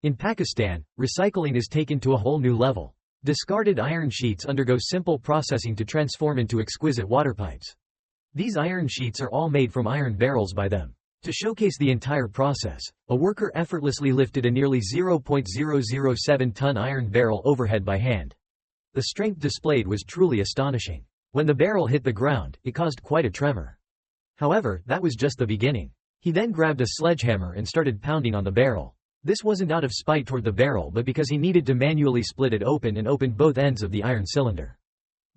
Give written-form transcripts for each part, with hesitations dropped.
In Pakistan, recycling is taken to a whole new level. Discarded iron sheets undergo simple processing to transform into exquisite water pipes. These iron sheets are all made from iron barrels by them. To showcase the entire process, a worker effortlessly lifted a nearly 0.007-ton iron barrel overhead by hand. The strength displayed was truly astonishing. When the barrel hit the ground, it caused quite a tremor. However, that was just the beginning. He then grabbed a sledgehammer and started pounding on the barrel. This wasn't out of spite toward the barrel but because he needed to manually split it open and opened both ends of the iron cylinder.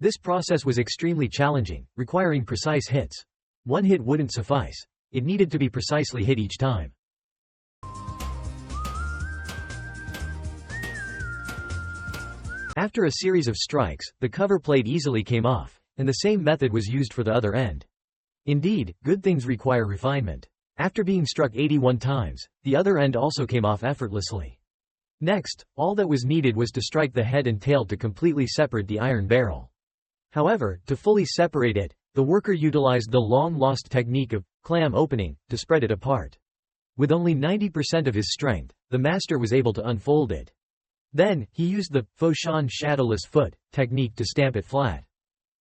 This process was extremely challenging, requiring precise hits. One hit wouldn't suffice. It needed to be precisely hit each time. After a series of strikes, the cover plate easily came off, and the same method was used for the other end. Indeed, good things require refinement. After being struck 81 times, the other end also came off effortlessly. Next, all that was needed was to strike the head and tail to completely separate the iron barrel. However, to fully separate it, the worker utilized the long-lost technique of clam opening to spread it apart. With only 90% of his strength, the master was able to unfold it. Then, he used the Foshan shadowless foot technique to stamp it flat.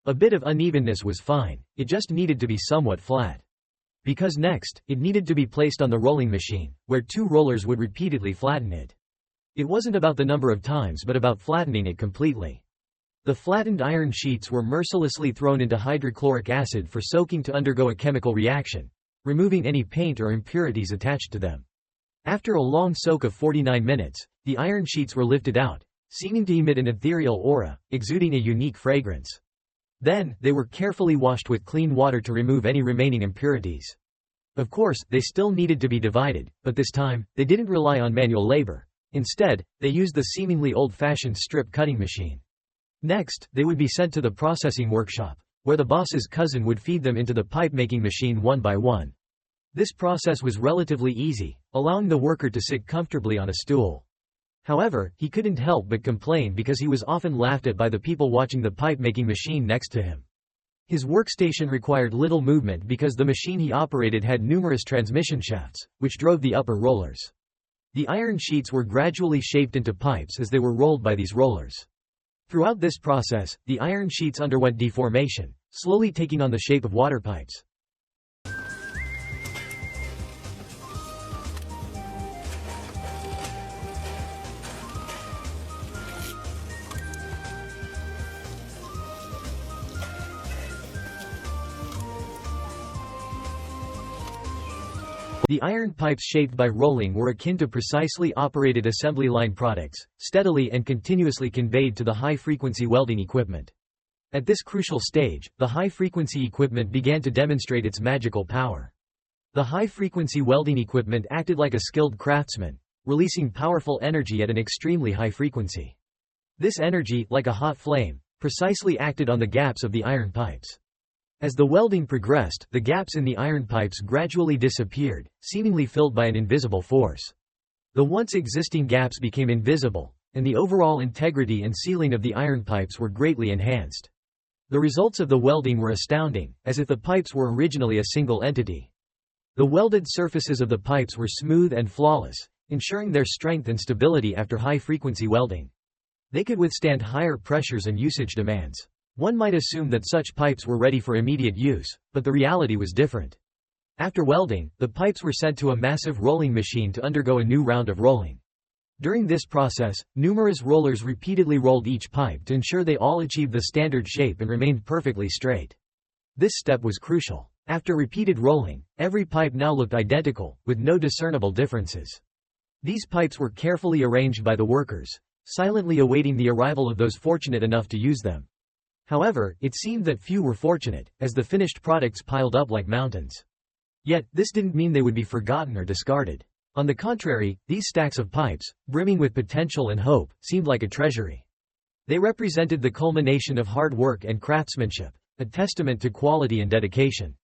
A bit of unevenness was fine, it just needed to be somewhat flat. Because next, it needed to be placed on the rolling machine, where 2 rollers would repeatedly flatten it. It wasn't about the number of times but about flattening it completely. The flattened iron sheets were mercilessly thrown into hydrochloric acid for soaking to undergo a chemical reaction, removing any paint or impurities attached to them. After a long soak of 49 minutes, the iron sheets were lifted out, seeming to emit an ethereal aura, exuding a unique fragrance. Then, they were carefully washed with clean water to remove any remaining impurities. Of course, they still needed to be divided, but this time, they didn't rely on manual labor. Instead, they used the seemingly old-fashioned strip cutting machine. Next, they would be sent to the processing workshop, where the boss's cousin would feed them into the pipe-making machine one by one. This process was relatively easy, allowing the worker to sit comfortably on a stool. However, he couldn't help but complain because he was often laughed at by the people watching the pipe-making machine next to him. His workstation required little movement because the machine he operated had numerous transmission shafts, which drove the upper rollers. The iron sheets were gradually shaped into pipes as they were rolled by these rollers. Throughout this process, the iron sheets underwent deformation, slowly taking on the shape of water pipes. The iron pipes shaped by rolling were akin to precisely operated assembly line products, steadily and continuously conveyed to the high-frequency welding equipment. At this crucial stage, the high-frequency equipment began to demonstrate its magical power. The high-frequency welding equipment acted like a skilled craftsman, releasing powerful energy at an extremely high frequency. This energy, like a hot flame, precisely acted on the gaps of the iron pipes. As the welding progressed, the gaps in the iron pipes gradually disappeared, seemingly filled by an invisible force. The once existing gaps became invisible, and the overall integrity and sealing of the iron pipes were greatly enhanced. The results of the welding were astounding, as if the pipes were originally a single entity. The welded surfaces of the pipes were smooth and flawless, ensuring their strength and stability after high-frequency welding. They could withstand higher pressures and usage demands. One might assume that such pipes were ready for immediate use, but the reality was different. After welding, the pipes were sent to a massive rolling machine to undergo a new round of rolling. During this process, numerous rollers repeatedly rolled each pipe to ensure they all achieved the standard shape and remained perfectly straight. This step was crucial. After repeated rolling, every pipe now looked identical, with no discernible differences. These pipes were carefully arranged by the workers, silently awaiting the arrival of those fortunate enough to use them. However, it seemed that few were fortunate, as the finished products piled up like mountains. Yet, this didn't mean they would be forgotten or discarded. On the contrary, these stacks of pipes, brimming with potential and hope, seemed like a treasury. They represented the culmination of hard work and craftsmanship, a testament to quality and dedication.